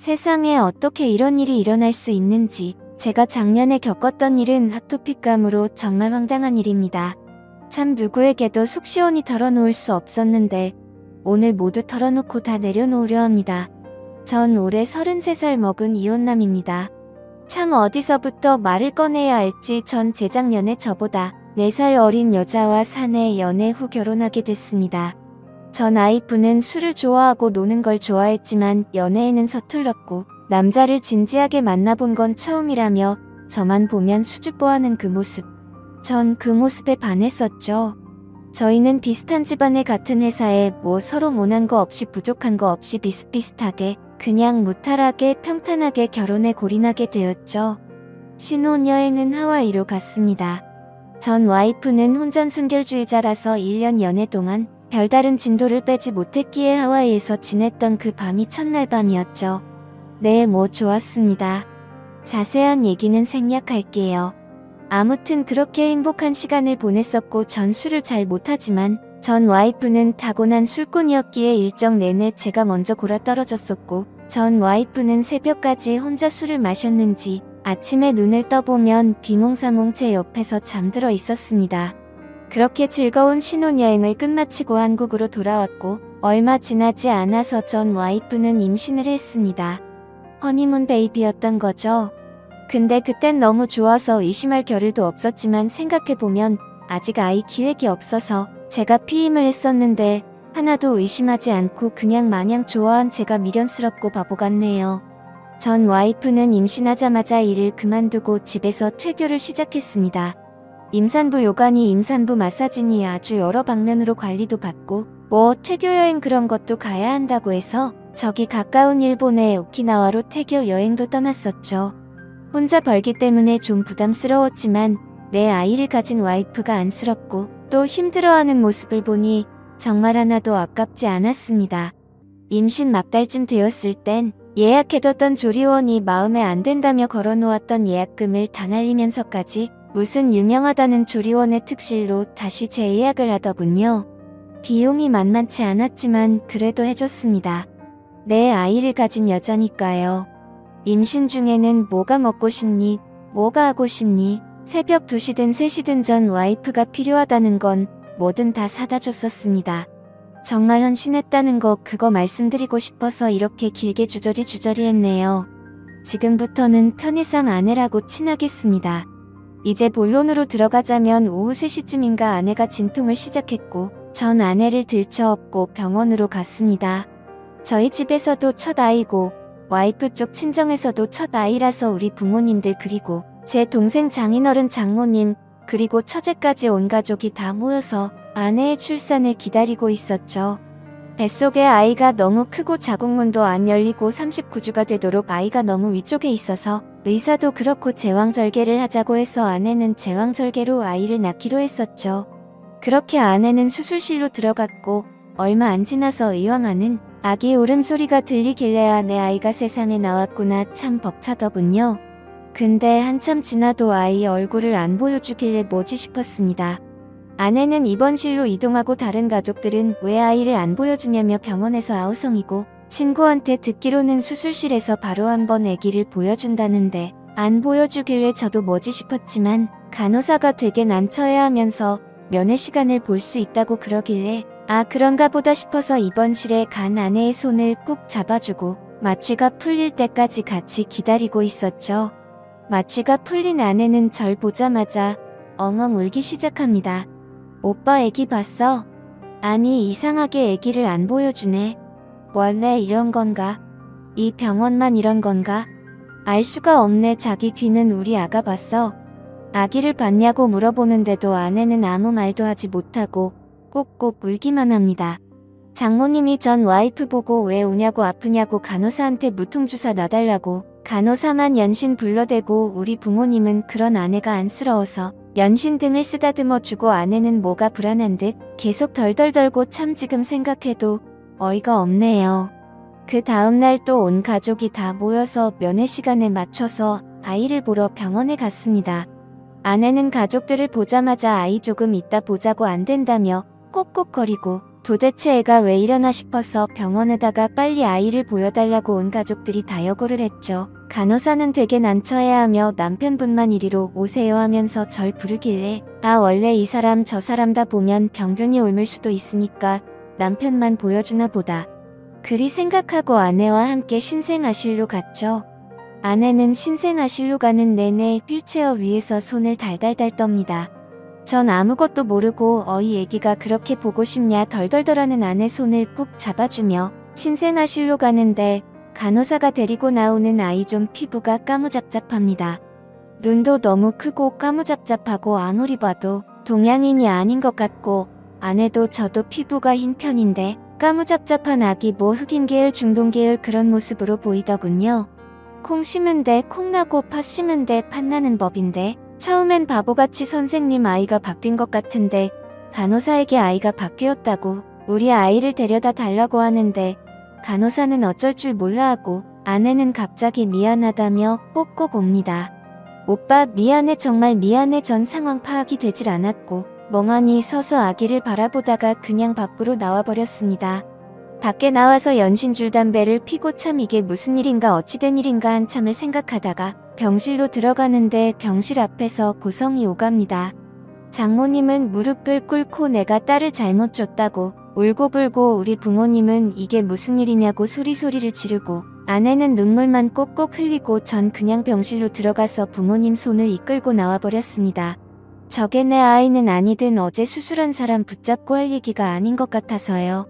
세상에 어떻게 이런 일이 일어날 수 있는지. 제가 작년에 겪었던 일은 아토피감으로 정말 황당한 일입니다. 참 누구에게도 속 시원히 털어놓을 수 없었는데 오늘 모두 털어놓고 다 내려놓으려 합니다. 전 올해 33살 먹은 이혼남입니다. 참 어디서부터 말을 꺼내야 할지. 전 재작년에 저보다 4살 어린 여자와 사내 연애 후 결혼하게 됐습니다. 전 와이프는 술을 좋아하고 노는 걸 좋아했지만 연애에는 서툴렀고 남자를 진지하게 만나본 건 처음이라며 저만 보면 수줍어하는 그 모습. 전 그 모습에 반했었죠. 저희는 비슷한 집안에 같은 회사에 서로 모난 거 없이 부족한 거 없이 비슷비슷하게 그냥 무탈하게 평탄하게 결혼에 골인하게 되었죠. 신혼여행은 하와이로 갔습니다. 전 와이프는 혼전순결주의자라서 1년 연애 동안 별다른 진도를 빼지 못했기에 하와이에서 지냈던 그 밤이 첫날 밤이었죠. 네, 좋았습니다. 자세한 얘기는 생략할게요. 아무튼 그렇게 행복한 시간을 보냈었고 전 술을 잘 못하지만 전 와이프는 타고난 술꾼이었기에 일정 내내 제가 먼저 골아떨어졌었고 전 와이프는 새벽까지 혼자 술을 마셨는지 아침에 눈을 떠보면 비몽사몽 제 옆에서 잠들어 있었습니다. 그렇게 즐거운 신혼여행을 끝마치고 한국으로 돌아왔고 얼마 지나지 않아서 전 와이프는 임신을 했습니다. 허니문 베이비였던 거죠. 근데 그땐 너무 좋아서 의심할 겨를도 없었지만 생각해보면 아직 아이 기획이 없어서 제가 피임을 했었는데 하나도 의심하지 않고 그냥 마냥 좋아한 제가 미련스럽고 바보 같네요. 전 와이프는 임신하자마자 일을 그만두고 집에서 퇴교를 시작했습니다. 임산부 요가니 임산부 마사지니 아주 여러 방면으로 관리도 받고 퇴교 여행 그런 것도 가야 한다고 해서 저기 가까운 일본의 오키나와로 퇴교 여행도 떠났었죠. 혼자 벌기 때문에 좀 부담스러웠지만 내 아이를 가진 와이프가 안쓰럽고 또 힘들어하는 모습을 보니 정말 하나도 아깝지 않았습니다. 임신 막달쯤 되었을 땐 예약해뒀던 조리원이 마음에 안 든다며 걸어놓았던 예약금을 다 날리면서까지 무슨 유명하다는 조리원의 특실로 다시 재예약을 하더군요. 비용이 만만치 않았지만 그래도 해줬습니다. 내 아이를 가진 여자니까요. 임신 중에는 뭐가 먹고 싶니? 뭐가 하고 싶니? 새벽 2시든 3시든 전 와이프가 필요하다는 건 뭐든 다 사다 줬었습니다. 정말 헌신했다는 거 그거 말씀드리고 싶어서 이렇게 길게 주저리 했네요. 지금부터는 편의상 아내라고 친하겠습니다. 이제 본론으로 들어가자면 오후 3시쯤인가 아내가 진통을 시작했고 전 아내를 들쳐업고 병원으로 갔습니다. 저희 집에서도 첫 아이고 와이프 쪽 친정에서도 첫 아이라서 우리 부모님들 그리고 제 동생 장인어른 장모님 그리고 처제까지 온 가족이 다 모여서 아내의 출산을 기다리고 있었죠. 뱃속에 아이가 너무 크고 자궁문도 안 열리고 39주가 되도록 아이가 너무 위쪽에 있어서 의사도 그렇고 제왕절개를 하자고 해서 아내는 제왕절개로 아이를 낳기로 했었죠. 그렇게 아내는 수술실로 들어갔고 얼마 안 지나서 의왕하는 아기 울음소리가 들리길래 내 아이가 세상에 나왔구나 참 벅차더군요. 근데 한참 지나도 아이 얼굴을 안 보여주길래 뭐지 싶었습니다. 아내는 입원실로 이동하고 다른 가족들은 왜 아이를 안 보여주냐며 병원에서 아우성이고 친구한테 듣기로는 수술실에서 바로 한번 아기를 보여준다는데 안 보여주길래 저도 뭐지 싶었지만 간호사가 되게 난처해하면서 면회 시간을 볼 수 있다고 그러길래 아 그런가 보다 싶어서 입원실에 간 아내의 손을 꾹 잡아주고 마취가 풀릴 때까지 같이 기다리고 있었죠. 마취가 풀린 아내는 절 보자마자 엉엉 울기 시작합니다. 오빠 애기 봤어? 아니 이상하게 애기를 안 보여주네. 원래 이런 건가? 이 병원만 이런 건가? 알 수가 없네. 자기 귀는 우리 아가 봤어? 아기를 봤냐고 물어보는데도 아내는 아무 말도 하지 못하고 꼭꼭 울기만 합니다. 장모님이 전 와이프 보고 왜 우냐고 아프냐고 간호사한테 무통주사 놔달라고 간호사만 연신 불러대고 우리 부모님은 그런 아내가 안쓰러워서 연신 등을 쓰다듬어주고 아내는 뭐가 불안한 듯 계속 덜덜 떨고 참 지금 생각해도 어이가 없네요. 그 다음날 또 온 가족이 다 모여서 면회 시간에 맞춰서 아이를 보러 병원에 갔습니다. 아내는 가족들을 보자마자 아이 조금 이따 보자고 안 된다며 꼭꼭거리고 도대체 애가 왜 이러나 싶어서 병원에다가 빨리 아이를 보여달라고 온 가족들이 다여고를 했죠. 간호사는 되게 난처해하며 남편분만 이리로 오세요 하면서 절 부르길래 원래 이 사람 저 사람 다 보면 병균이 옮을 수도 있으니까 남편만 보여주나 보다. 그리 생각하고 아내와 함께 신생아실로 갔죠. 아내는 신생아실로 가는 내내 휠체어 위에서 손을 달달달 떱니다. 전 아무것도 모르고 이 애기가 그렇게 보고 싶냐 덜덜덜하는 아내 손을 꾹 잡아주며 신생아실로 가는데 간호사가 데리고 나오는 아이 좀 피부가 까무잡잡합니다. 눈도 너무 크고 까무잡잡하고 아무리 봐도 동양인이 아닌 것 같고 아내도 저도 피부가 흰 편인데 까무잡잡한 아기 뭐 흑인 계열 중동 계열 그런 모습으로 보이더군요. 콩 심은데 콩 나고 팥 심은데 팥 나는 법인데 처음엔 바보같이 선생님 아이가 바뀐 것 같은데 간호사에게 아이가 바뀌었다고 우리 아이를 데려다 달라고 하는데 간호사는 어쩔 줄 몰라 하고 아내는 갑자기 미안하다며 꼭꼭 옵니다. 오빠 미안해 정말 미안해. 전 상황 파악이 되질 않았고 멍하니 서서 아기를 바라보다가 그냥 밖으로 나와버렸습니다. 밖에 나와서 연신줄 담배를 피고 참 이게 무슨 일인가 어찌된 일인가 한참을 생각하다가 병실로 들어가는데 병실 앞에서 고성이 오갑니다. 장모님은 무릎을 꿇고 내가 딸을 잘못 줬다고 울고불고 우리 부모님은 이게 무슨 일이냐고 소리소리를 지르고 아내는 눈물만 꼭꼭 흘리고 전 그냥 병실로 들어가서 부모님 손을 이끌고 나와버렸습니다. 저게 내 아이는 아니든 어제 수술한 사람 붙잡고 할 얘기가 아닌 것 같아서요.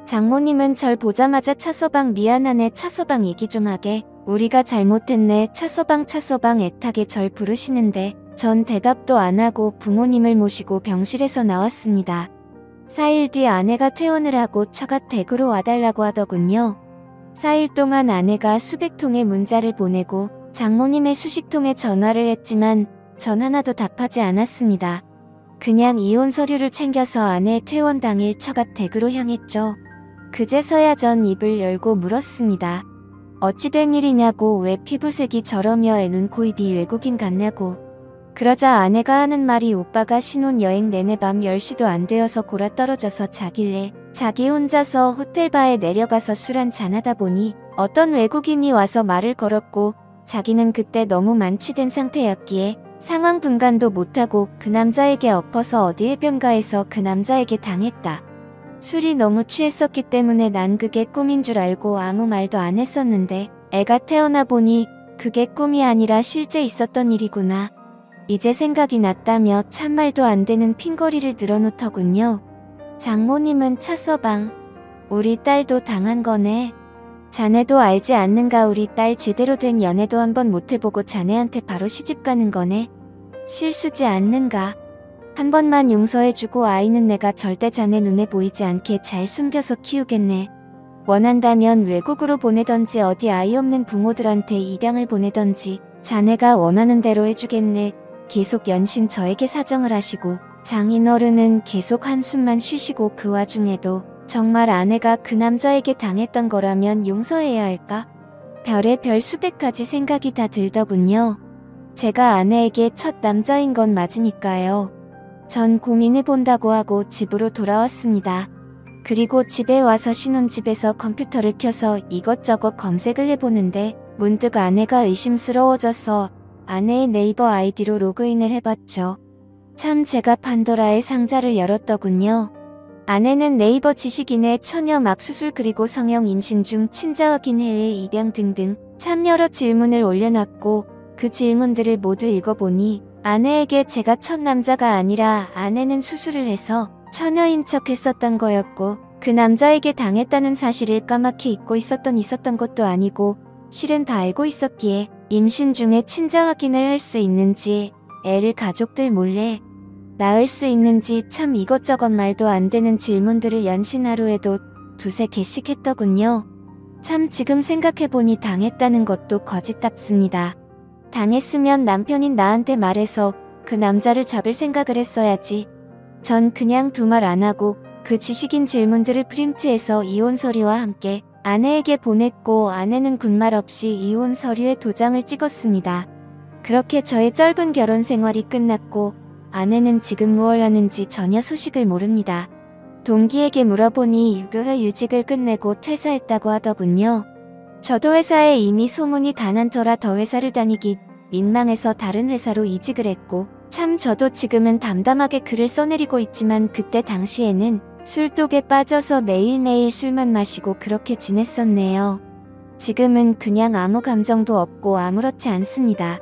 장모님은 절 보자마자 차서방 미안하네 차서방 얘기 좀 하게 우리가 잘못했네 차서방 애타게 절 부르시는데 전 대답도 안 하고 부모님을 모시고 병실에서 나왔습니다. 4일 뒤 아내가 퇴원을 하고 처가 댁으로 와달라고 하더군요. 4일 동안 아내가 수백 통의 문자를 보내고 장모님의 수십통에 전화를 했지만 전 하나도 답하지 않았습니다. 그냥 이혼 서류를 챙겨서 아내의 퇴원 당일 처가 댁으로 향했죠. 그제서야 전 입을 열고 물었습니다. 어찌 된 일이냐고 왜 피부색이 저러며 애 눈 코 입이 외국인 같냐고. 그러자 아내가 하는 말이 오빠가 신혼여행 내내 밤 10시도 안 되어서 골아떨어져서 자길래 자기 혼자서 호텔바에 내려가서 술 한잔 하다 보니 어떤 외국인이 와서 말을 걸었고 자기는 그때 너무 만취된 상태였기에 상황 분간도 못하고 그 남자에게 엎어서 어디 해변가에서 그 남자에게 당했다. 술이 너무 취했었기 때문에 난 그게 꿈인 줄 알고 아무 말도 안 했었는데 애가 태어나 보니 그게 꿈이 아니라 실제 있었던 일이구나. 이제 생각이 났다며 참말도 안 되는 핑거리를 늘어놓더군요. 장모님은 차서방 우리 딸도 당한 거네. 자네도 알지 않는가 우리 딸 제대로 된 연애도 한번 못해보고 자네한테 바로 시집가는 거네. 실수지 않는가. 한 번만 용서해주고 아이는 내가 절대 자네 눈에 보이지 않게 잘 숨겨서 키우겠네. 원한다면 외국으로 보내던지 어디 아이 없는 부모들한테 입양을 보내던지 자네가 원하는 대로 해주겠네. 계속 연신 저에게 사정을 하시고 장인어른은 계속 한숨만 쉬시고 그 와중에도 정말 아내가 그 남자에게 당했던 거라면 용서해야 할까? 별의별 수백 가지 생각이 다 들더군요. 제가 아내에게 첫 남자인 건 맞으니까요. 전 고민해본다고 하고 집으로 돌아왔습니다. 그리고 집에 와서 신혼집에서 컴퓨터를 켜서 이것저것 검색을 해보는데 문득 아내가 의심스러워져서 아내의 네이버 아이디로 로그인을 해봤죠. 참 제가 판도라의 상자를 열었더군요. 아내는 네이버 지식인의 처녀 막 수술 그리고 성형 임신 중 친자 확인 해외 입양 등등 참 여러 질문을 올려놨고 그 질문들을 모두 읽어보니 아내에게 제가 첫 남자가 아니라 아내는 수술을 해서 처녀인 척 했었던 거였고 그 남자에게 당했다는 사실을 까맣게 잊고 있었던 것도 아니고 실은 다 알고 있었기에 임신 중에 친자 확인을 할 수 있는지 애를 가족들 몰래 낳을 수 있는지 참 이것저것 말도 안 되는 질문들을 연신 하루에도 두세 개씩 했더군요. 참 지금 생각해보니 당했다는 것도 거짓답습니다. 당했으면 남편인 나한테 말해서 그 남자를 잡을 생각을 했어야지. 전 그냥 두 말 안 하고 그 지식인 질문들을 프린트해서 이혼 서류와 함께 아내에게 보냈고 아내는 군말 없이 이혼 서류에 도장을 찍었습니다. 그렇게 저의 짧은 결혼 생활이 끝났고 아내는 지금 무얼 하는지 전혀 소식을 모릅니다. 동기에게 물어보니 6개월 유직을 끝내고 퇴사했다고 하더군요. 저도 회사에 이미 소문이 다 난 터라 더 회사를 다니기 민망해서 다른 회사로 이직을 했고, 참 저도 지금은 담담하게 글을 써내리고 있지만 그때 당시에는 술독에 빠져서 매일매일 술만 마시고 그렇게 지냈었네요. 지금은 그냥 아무 감정도 없고 아무렇지 않습니다.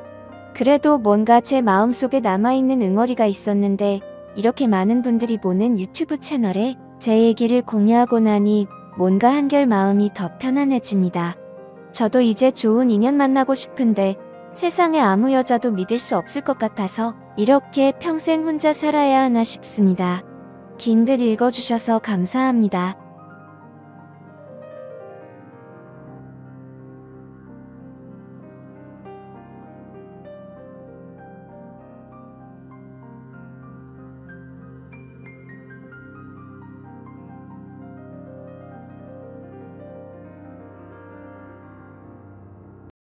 그래도 뭔가 제 마음속에 남아있는 응어리가 있었는데 이렇게 많은 분들이 보는 유튜브 채널에 제 얘기를 공유하고 나니 뭔가 한결 마음이 더 편안해집니다. 저도 이제 좋은 인연 만나고 싶은데 세상에 아무 여자도 믿을 수 없을 것 같아서 이렇게 평생 혼자 살아야 하나 싶습니다. 긴 글 읽어주셔서 감사합니다.